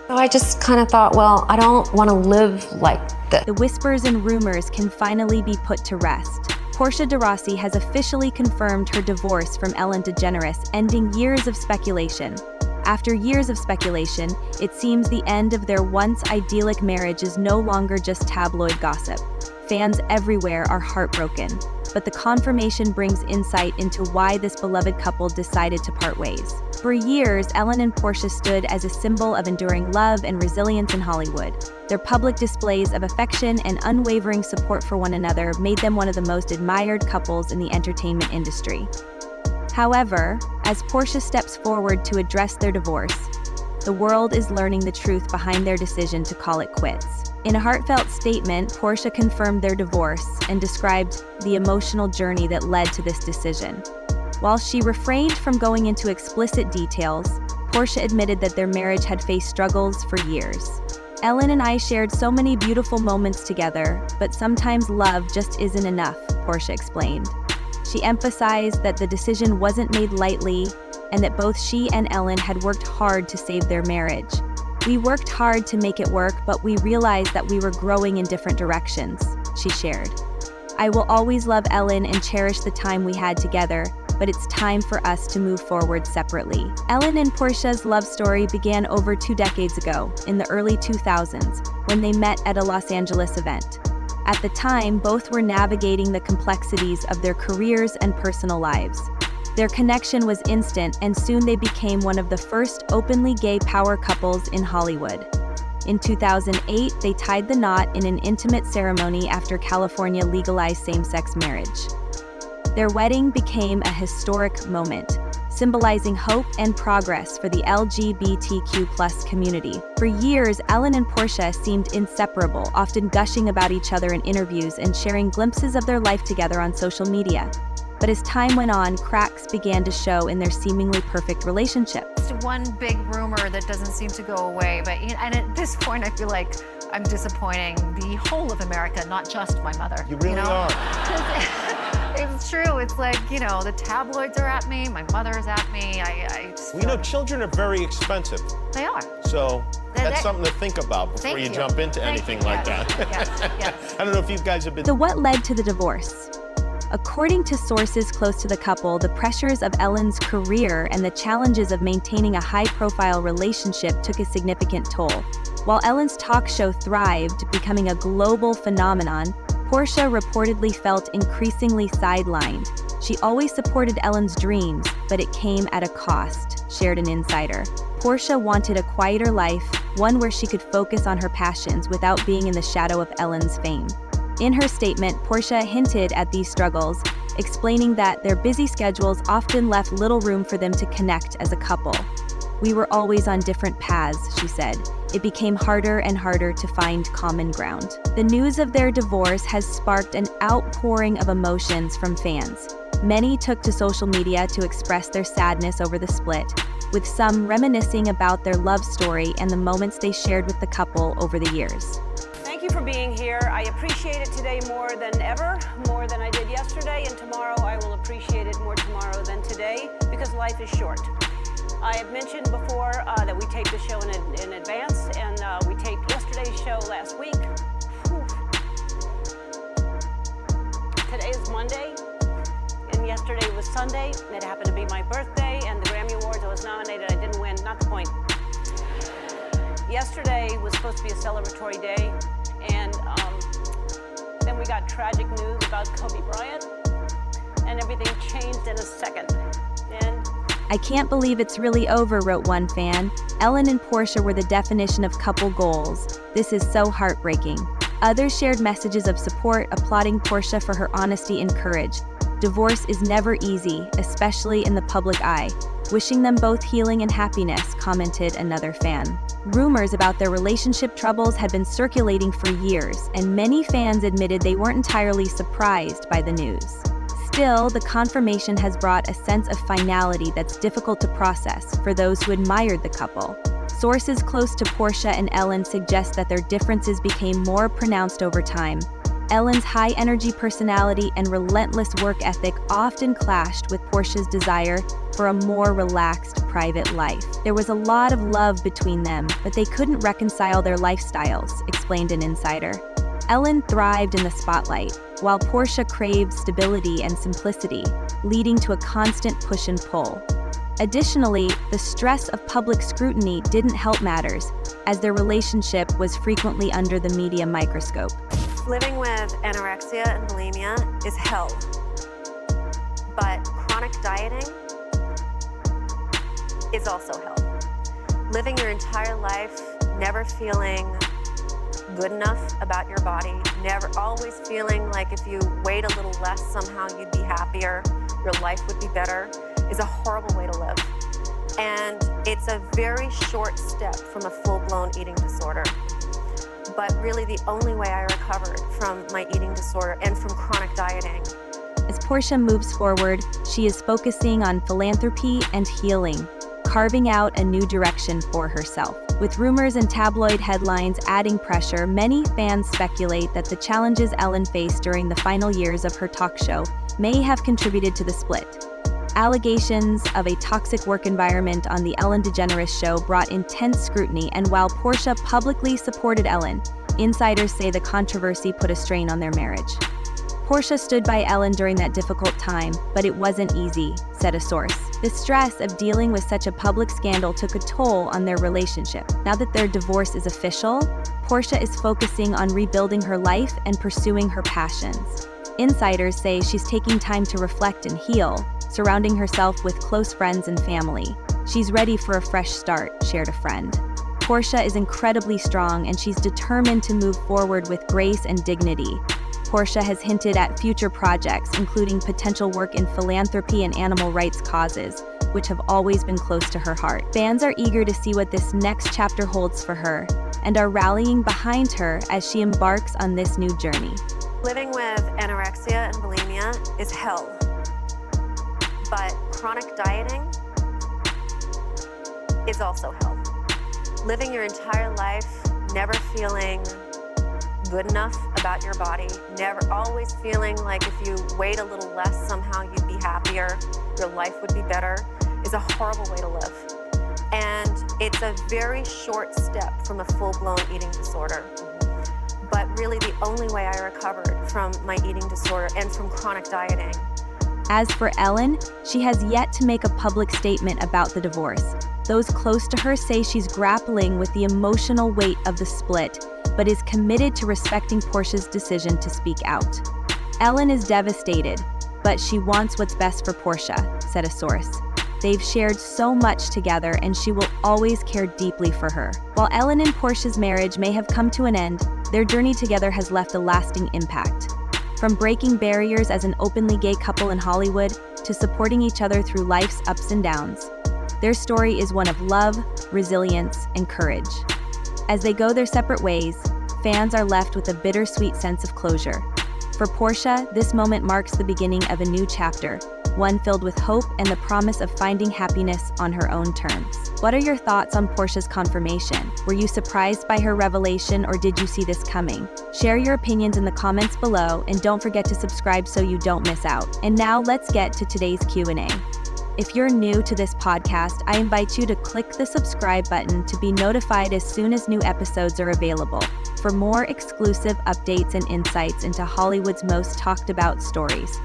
So I just kind of thought, well, I don't want to live like this. The whispers and rumors can finally be put to rest. Portia de Rossi has officially confirmed her divorce from Ellen DeGeneres, ending years of speculation. After years of speculation, it seems the end of their once idyllic marriage is no longer just tabloid gossip. Fans everywhere are heartbroken, but the confirmation brings insight into why this beloved couple decided to part ways. For years, Ellen and Portia stood as a symbol of enduring love and resilience in Hollywood. Their public displays of affection and unwavering support for one another made them one of the most admired couples in the entertainment industry. However, as Portia steps forward to address their divorce, the world is learning the truth behind their decision to call it quits. In a heartfelt statement, Portia confirmed their divorce and described the emotional journey that led to this decision. While she refrained from going into explicit details, Portia admitted that their marriage had faced struggles for years. Ellen and I shared so many beautiful moments together, but sometimes love just isn't enough, Portia explained. She emphasized that the decision wasn't made lightly and that both she and Ellen had worked hard to save their marriage. We worked hard to make it work, but we realized that we were growing in different directions, she shared. I will always love Ellen and cherish the time we had together, but it's time for us to move forward separately. Ellen and Portia's love story began over 2 decades ago, in the early 2000s, when they met at a Los Angeles event. At the time, both were navigating the complexities of their careers and personal lives. Their connection was instant, and soon they became one of the first openly gay power couples in Hollywood. In 2008, they tied the knot in an intimate ceremony after California legalized same-sex marriage. Their wedding became a historic moment, symbolizing hope and progress for the LGBTQ+ community. For years, Ellen and Portia seemed inseparable, often gushing about each other in interviews and sharing glimpses of their life together on social media. But as time went on, cracks began to show in their seemingly perfect relationship. It's one big rumor that doesn't seem to go away, but and at this point I feel like I'm disappointing the whole of America, not just my mother. You really are. It's true. It's like, the tabloids are at me, my mother's at me. I just Well, children are very expensive. They are. So that's something to think about before you jump into anything like that. Yes. I don't know if you guys have been... So what led to the divorce? According to sources close to the couple, the pressures of Ellen's career and the challenges of maintaining a high-profile relationship took a significant toll. While Ellen's talk show thrived, becoming a global phenomenon, Portia reportedly felt increasingly sidelined. She always supported Ellen's dreams, but it came at a cost, shared an insider. Portia wanted a quieter life, one where she could focus on her passions without being in the shadow of Ellen's fame. In her statement, Portia hinted at these struggles, explaining that their busy schedules often left little room for them to connect as a couple. "We were always on different paths," she said. "It became harder and harder to find common ground." The news of their divorce has sparked an outpouring of emotions from fans. Many took to social media to express their sadness over the split, with some reminiscing about their love story and the moments they shared with the couple over the years. Thank you for being here. I appreciate it today more than ever, more than I did yesterday, and tomorrow I will appreciate it more tomorrow than today, because life is short. I have mentioned before that we taped the show in advance, and we taped yesterday's show last week. Whew. Today is Monday, and yesterday was Sunday. It happened to be my birthday, and the Grammy Awards, I was nominated, I didn't win, not the point. Yesterday was supposed to be a celebratory day, and then we got tragic news about Kobe Bryant, and everything changed in a second. And "I can't believe it's really over," wrote one fan. "Ellen and Portia were the definition of couple goals. This is so heartbreaking." Others shared messages of support, applauding Portia for her honesty and courage. "Divorce is never easy, especially in the public eye. Wishing them both healing and happiness," commented another fan. Rumors about their relationship troubles had been circulating for years, and many fans admitted they weren't entirely surprised by the news. Still, the confirmation has brought a sense of finality that's difficult to process for those who admired the couple. Sources close to Portia and Ellen suggest that their differences became more pronounced over time. Ellen's high-energy personality and relentless work ethic often clashed with Portia's desire for a more relaxed private life. There was a lot of love between them, but they couldn't reconcile their lifestyles, explained an insider. Ellen thrived in the spotlight, while Portia craved stability and simplicity, leading to a constant push and pull. Additionally, the stress of public scrutiny didn't help matters, as their relationship was frequently under the media microscope. Living with anorexia and bulimia is hell. But chronic dieting is also hell. Living your entire life never feeling good enough about your body, never always feeling like if you weighed a little less somehow you'd be happier, your life would be better, is a horrible way to live. And it's a very short step from a full-blown eating disorder. But really the only way I recovered from my eating disorder and from chronic dieting. As Portia moves forward, she is focusing on philanthropy and healing, carving out a new direction for herself. With rumors and tabloid headlines adding pressure, many fans speculate that the challenges Ellen faced during the final years of her talk show may have contributed to the split. Allegations of a toxic work environment on the Ellen DeGeneres show brought intense scrutiny, and while Portia publicly supported Ellen, insiders say the controversy put a strain on their marriage. Portia stood by Ellen during that difficult time, but it wasn't easy, said a source. The stress of dealing with such a public scandal took a toll on their relationship. Now that their divorce is official, Portia is focusing on rebuilding her life and pursuing her passions. Insiders say she's taking time to reflect and heal, surrounding herself with close friends and family. She's ready for a fresh start, shared a friend. Portia is incredibly strong and she's determined to move forward with grace and dignity. Portia has hinted at future projects, including potential work in philanthropy and animal rights causes, which have always been close to her heart. Fans are eager to see what this next chapter holds for her and are rallying behind her as she embarks on this new journey. Living with anorexia and bulimia is hell. But chronic dieting is also hell. Living your entire life never feeling good enough about your body, never always feeling like if you weighed a little less somehow you'd be happier, your life would be better, is a horrible way to live. And it's a very short step from a full-blown eating disorder. But really the only way I recovered from my eating disorder and from chronic dieting. As for Ellen, she has yet to make a public statement about the divorce. Those close to her say she's grappling with the emotional weight of the split, but is committed to respecting Portia's decision to speak out. Ellen is devastated, but she wants what's best for Portia, said a source. They've shared so much together and she will always care deeply for her. While Ellen and Portia's marriage may have come to an end, their journey together has left a lasting impact. From breaking barriers as an openly gay couple in Hollywood to supporting each other through life's ups and downs, their story is one of love, resilience, and courage. As they go their separate ways, fans are left with a bittersweet sense of closure. For Portia, this moment marks the beginning of a new chapter, one filled with hope and the promise of finding happiness on her own terms. What are your thoughts on Portia's confirmation? Were you surprised by her revelation, or did you see this coming? Share your opinions in the comments below, and don't forget to subscribe so you don't miss out. And now let's get to today's Q&A. If you're new to this podcast, I invite you to click the subscribe button to be notified as soon as new episodes are available. For more exclusive updates and insights into Hollywood's most talked about stories.